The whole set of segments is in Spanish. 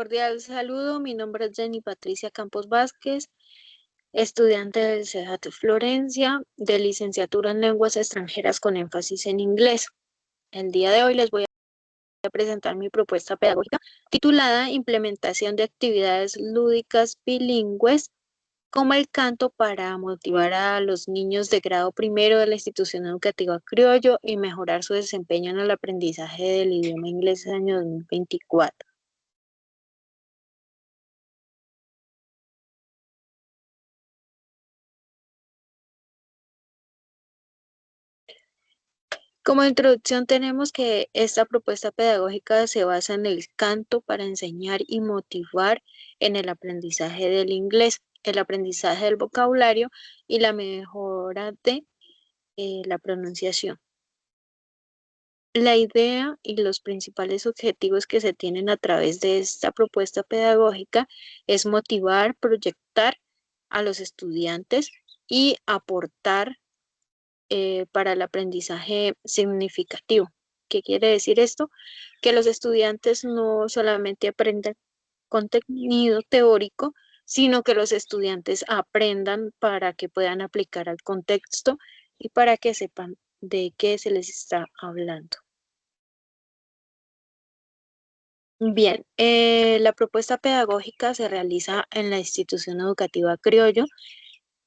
Cordial saludo, mi nombre es Jenny Patricia Campos Vázquez, estudiante del CEJAT Florencia, de licenciatura en lenguas extranjeras con énfasis en inglés. El día de hoy les voy a presentar mi propuesta pedagógica titulada Implementación de actividades lúdicas bilingües como el canto para motivar a los niños de grado primero de la institución educativa Criollo y mejorar su desempeño en el aprendizaje del idioma inglés en el año 2024. Como introducción tenemos que esta propuesta pedagógica se basa en el canto para enseñar y motivar en el aprendizaje del inglés, el aprendizaje del vocabulario y la mejora de la pronunciación. La idea y los principales objetivos que se tienen a través de esta propuesta pedagógica es motivar, proyectar a los estudiantes y aportar para el aprendizaje significativo. ¿Qué quiere decir esto? Que los estudiantes no solamente aprendan contenido teórico, sino que los estudiantes aprendan para que puedan aplicar al contexto y para que sepan de qué se les está hablando. Bien, la propuesta pedagógica se realiza en la institución educativa Criollo,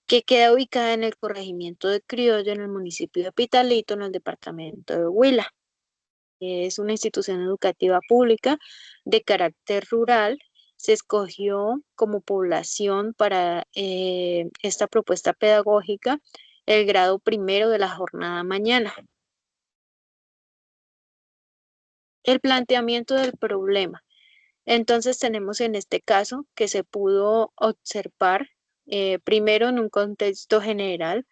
que queda ubicada en el corregimiento de Criollo, en el municipio de Pitalito, en el departamento de Huila. Es una institución educativa pública de carácter rural. Se escogió como población para esta propuesta pedagógica el grado primero de la jornada mañana. El planteamiento del problema. Entonces tenemos en este caso que se pudo observar primero en un contexto general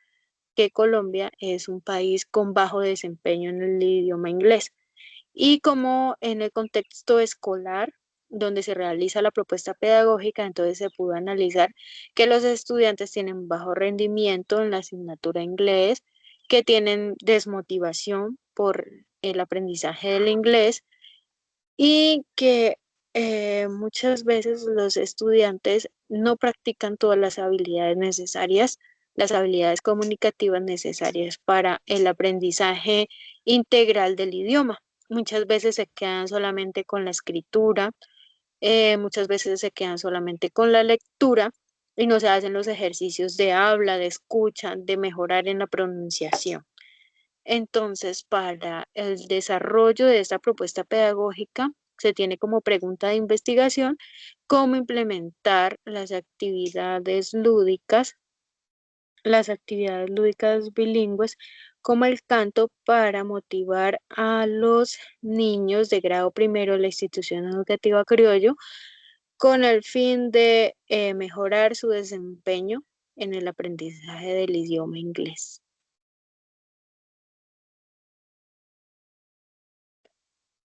que Colombia es un país con bajo desempeño en el idioma inglés. Y como en el contexto escolar, donde se realiza la propuesta pedagógica, entonces se pudo analizar que los estudiantes tienen bajo rendimiento en la asignatura inglés, que tienen desmotivación por el aprendizaje del inglés y que muchas veces los estudiantes no practican todas las habilidades necesarias, las habilidades comunicativas necesarias para el aprendizaje integral del idioma. Muchas veces se quedan solamente con la escritura, muchas veces se quedan solamente con la lectura y no se hacen los ejercicios de habla, de escucha, de mejorar en la pronunciación. Entonces, para el desarrollo de esta propuesta pedagógica, se tiene como pregunta de investigación cómo implementar las actividades lúdicas bilingües, como el canto, para motivar a los niños de grado primero de la institución educativa Criollo con el fin de mejorar su desempeño en el aprendizaje del idioma inglés.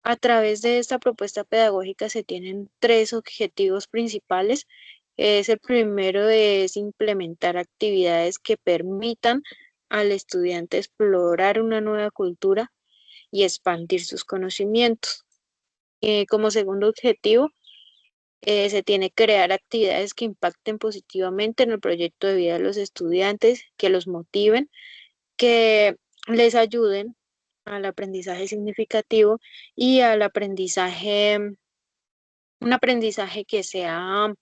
A través de esta propuesta pedagógica se tienen tres objetivos principales. El primero es implementar actividades que permitan al estudiante explorar una nueva cultura y expandir sus conocimientos. Como segundo objetivo, se tiene que crear actividades que impacten positivamente en el proyecto de vida de los estudiantes, que los motiven, que les ayuden al aprendizaje significativo y al aprendizaje, un aprendizaje que sea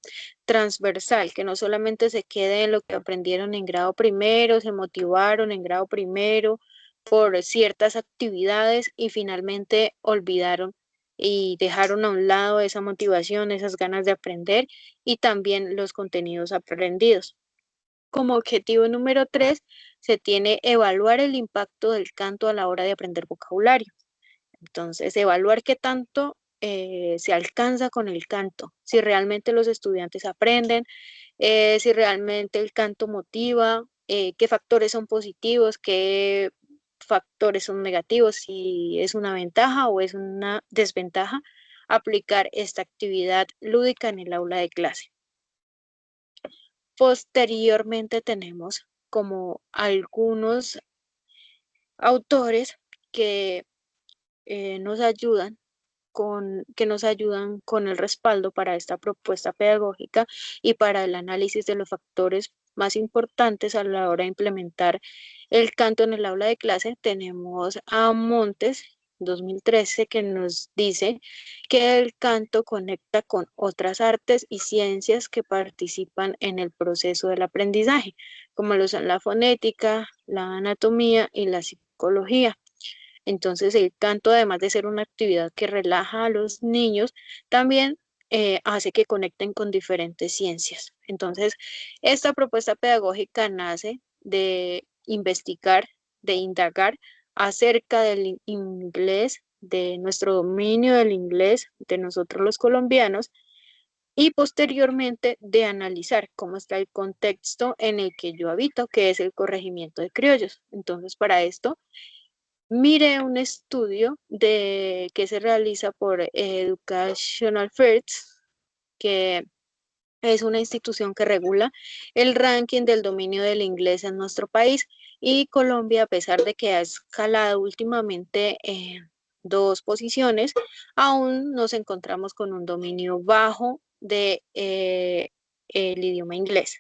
transversal, que no solamente se quede en lo que aprendieron en grado primero, se motivaron en grado primero por ciertas actividades y finalmente olvidaron y dejaron a un lado esa motivación, esas ganas de aprender y también los contenidos aprendidos. Como objetivo número 3, se tiene evaluar el impacto del canto a la hora de aprender vocabulario. Entonces, evaluar qué tanto se alcanza con el canto, si realmente los estudiantes aprenden, si realmente el canto motiva, qué factores son positivos, qué factores son negativos, si es una ventaja o es una desventaja aplicar esta actividad lúdica en el aula de clase. Posteriormente tenemos como algunos autores que nos ayudan que nos ayudan con el respaldo para esta propuesta pedagógica y para el análisis de los factores más importantes a la hora de implementar el canto en el aula de clase. Tenemos a Montes 2013 que nos dice que el canto conecta con otras artes y ciencias que participan en el proceso del aprendizaje, como lo son la fonética, la anatomía y la psicología. Entonces, el canto, además de ser una actividad que relaja a los niños, también hace que conecten con diferentes ciencias. Entonces, esta propuesta pedagógica nace de investigar, de indagar acerca del inglés, de nuestro dominio del inglés, de nosotros los colombianos, y posteriormente de analizar cómo está el contexto en el que yo habito, que es el corregimiento de criollos. Entonces, para esto, mire un estudio que se realiza por Educational First, que es una institución que regula el ranking del dominio del inglés en nuestro país. Y Colombia, a pesar de que ha escalado últimamente 2 posiciones, aún nos encontramos con un dominio bajo de el idioma inglés.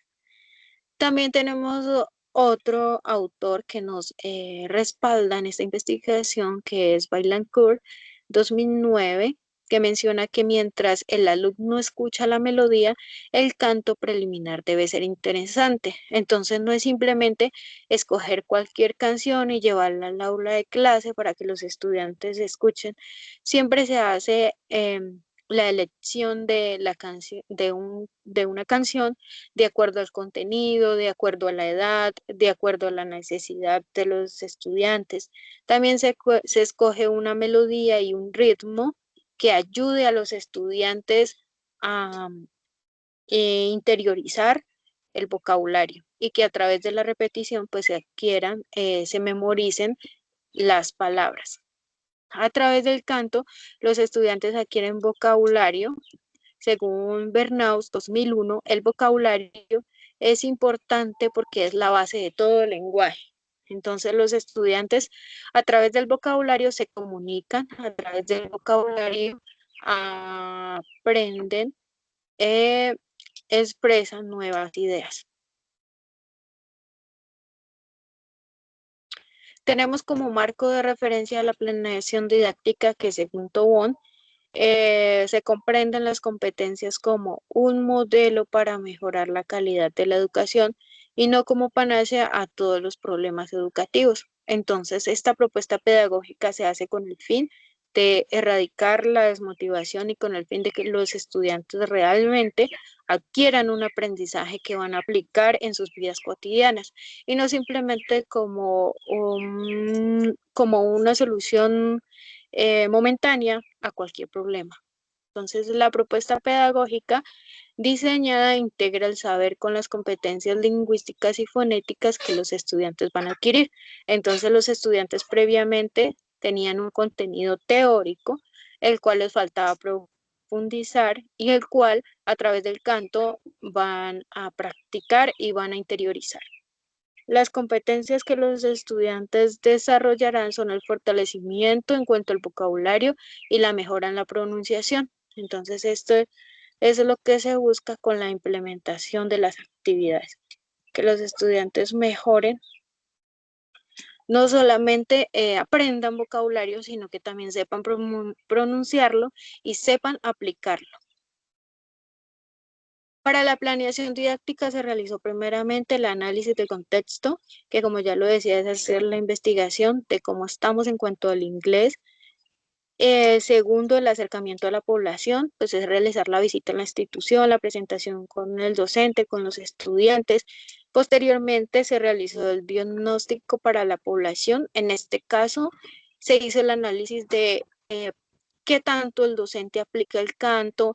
También tenemos otro autor que nos respalda en esta investigación, que es Vaillancourt 2009, que menciona que mientras el alumno escucha la melodía, el canto preliminar debe ser interesante. Entonces no es simplemente escoger cualquier canción y llevarla al aula de clase para que los estudiantes escuchen. Siempre se hace la elección de la canción, de una canción de acuerdo al contenido, de acuerdo a la edad, de acuerdo a la necesidad de los estudiantes. También se escoge una melodía y un ritmo que ayude a los estudiantes a interiorizar el vocabulario y que a través de la repetición pues se adquieran, se memoricen las palabras. A través del canto, los estudiantes adquieren vocabulario. Según Bernaus 2001, el vocabulario es importante porque es la base de todo lenguaje. Entonces los estudiantes a través del vocabulario se comunican, a través del vocabulario aprenden, eh, expresan nuevas ideas. Tenemos como marco de referencia la planeación didáctica que según Tobón se comprenden las competencias como un modelo para mejorar la calidad de la educación y no como panacea a todos los problemas educativos. Entonces, esta propuesta pedagógica se hace con el fin de erradicar la desmotivación y con el fin de que los estudiantes realmente adquieran un aprendizaje que van a aplicar en sus vidas cotidianas y no simplemente como una solución momentánea a cualquier problema. Entonces, la propuesta pedagógica diseñada integra el saber con las competencias lingüísticas y fonéticas que los estudiantes van a adquirir. Entonces, los estudiantes previamente tenían un contenido teórico, el cual les faltaba profundizar y el cual a través del canto van a practicar y van a interiorizar. Las competencias que los estudiantes desarrollarán son el fortalecimiento en cuanto al vocabulario y la mejora en la pronunciación. Entonces, esto es lo que se busca con la implementación de las actividades, que los estudiantes mejoren, no solamente aprendan vocabulario, sino que también sepan pronunciarlo y sepan aplicarlo. Para la planeación didáctica se realizó primeramente el análisis del contexto, que como ya lo decía, es hacer la investigación de cómo estamos en cuanto al inglés. Segundo, el acercamiento a la población, pues es realizar la visita en la institución, la presentación con el docente, con los estudiantes. Posteriormente se realizó el diagnóstico para la población. En este caso, se hizo el análisis de qué tanto el docente aplica el canto,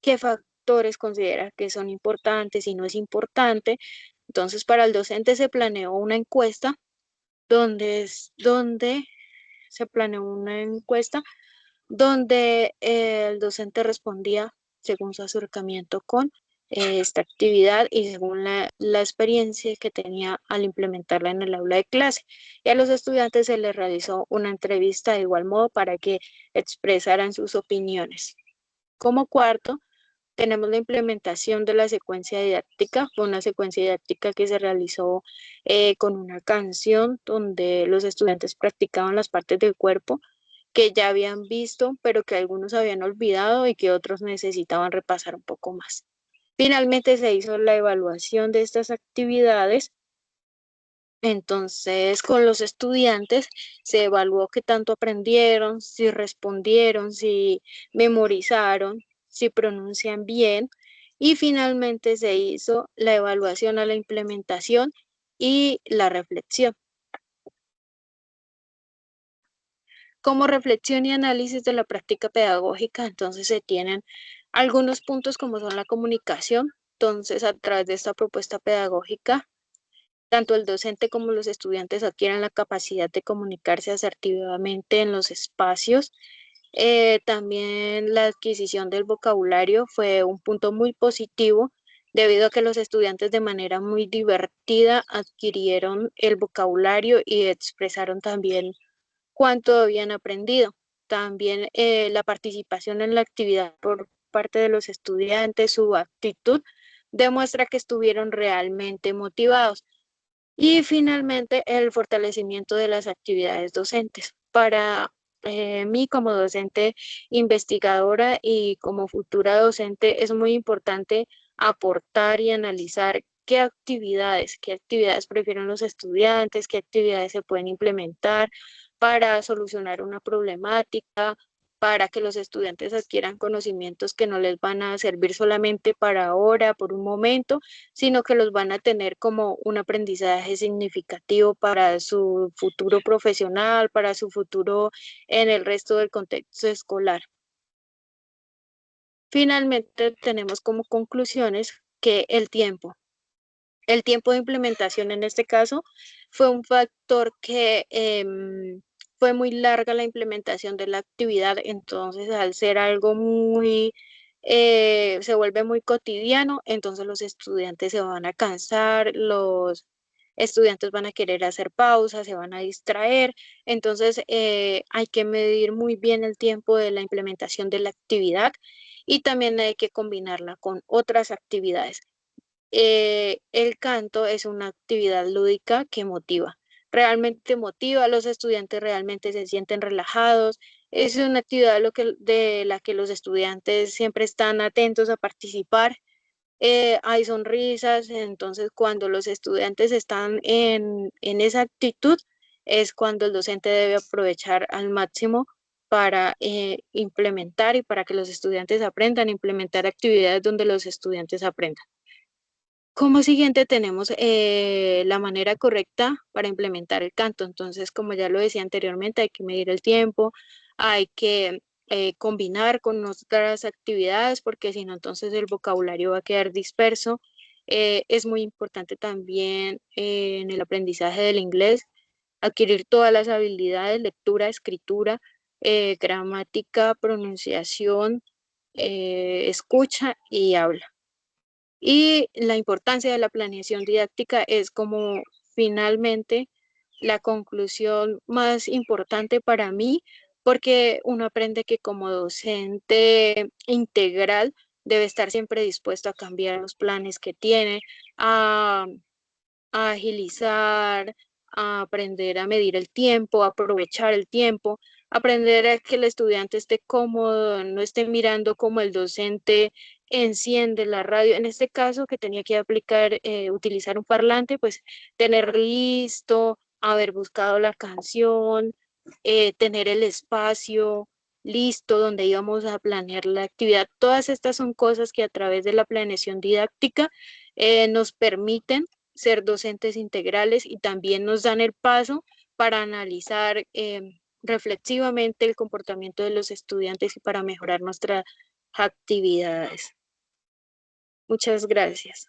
qué factores considera que son importantes y no es importante. Entonces, para el docente se planeó una encuesta donde se planeó una encuesta donde el docente respondía según su acercamiento con esta actividad y según la experiencia que tenía al implementarla en el aula de clase. Y a los estudiantes se les realizó una entrevista de igual modo para que expresaran sus opiniones. Como cuarto, tenemos la implementación de la secuencia didáctica. Fue una secuencia didáctica que se realizó con una canción donde los estudiantes practicaban las partes del cuerpo que ya habían visto, pero que algunos habían olvidado y que otros necesitaban repasar un poco más. Finalmente se hizo la evaluación de estas actividades. Entonces, con los estudiantes se evaluó qué tanto aprendieron, si respondieron, si memorizaron, si pronuncian bien. Y finalmente se hizo la evaluación a la implementación y la reflexión. Como reflexión y análisis de la práctica pedagógica, entonces se tienen algunos puntos como son la comunicación. Entonces, a través de esta propuesta pedagógica, tanto el docente como los estudiantes adquieren la capacidad de comunicarse asertivamente en los espacios. También la adquisición del vocabulario fue un punto muy positivo debido a que los estudiantes de manera muy divertida adquirieron el vocabulario y expresaron también cuánto habían aprendido. También la participación en la actividad por parte de los estudiantes, su actitud, demuestra que estuvieron realmente motivados. Y finalmente, el fortalecimiento de las actividades docentes. Para mí, como docente investigadora y como futura docente, es muy importante aportar y analizar qué actividades prefieren los estudiantes, qué actividades se pueden implementar para solucionar una problemática, para que los estudiantes adquieran conocimientos que no les van a servir solamente para ahora, por un momento, sino que los van a tener como un aprendizaje significativo para su futuro profesional, para su futuro en el resto del contexto escolar. Finalmente, tenemos como conclusiones que el tiempo de implementación en este caso fue un factor que fue muy larga la implementación de la actividad, entonces al ser algo se vuelve muy cotidiano, entonces los estudiantes se van a cansar, los estudiantes van a querer hacer pausas, se van a distraer, entonces hay que medir muy bien el tiempo de la implementación de la actividad y también hay que combinarla con otras actividades. El canto es una actividad lúdica que motiva, realmente motiva, los estudiantes realmente se sienten relajados, es una actividad de la que los estudiantes siempre están atentos a participar, hay sonrisas, entonces cuando los estudiantes están en esa actitud es cuando el docente debe aprovechar al máximo para implementar y para que los estudiantes aprendan, implementar actividades donde los estudiantes aprendan. Como siguiente tenemos la manera correcta para implementar el canto. Entonces, como ya lo decía anteriormente, hay que medir el tiempo, hay que combinar con otras actividades, porque si no, entonces el vocabulario va a quedar disperso. Es muy importante también en el aprendizaje del inglés adquirir todas las habilidades, lectura, escritura, gramática, pronunciación, escucha y habla. Y la importancia de la planeación didáctica es como finalmente la conclusión más importante para mí, porque uno aprende que como docente integral debe estar siempre dispuesto a cambiar los planes que tiene, a a agilizar, a aprender a medir el tiempo, a aprovechar el tiempo, aprender a que el estudiante esté cómodo, no esté mirando como el docente enciende la radio. En este caso, que tenía que aplicar, utilizar un parlante, pues tener listo, haber buscado la canción, tener el espacio listo donde íbamos a planear la actividad. Todas estas son cosas que a través de la planeación didáctica nos permiten ser docentes integrales y también nos dan el paso para analizar reflexivamente el comportamiento de los estudiantes y para mejorar nuestras actividades. Muchas gracias.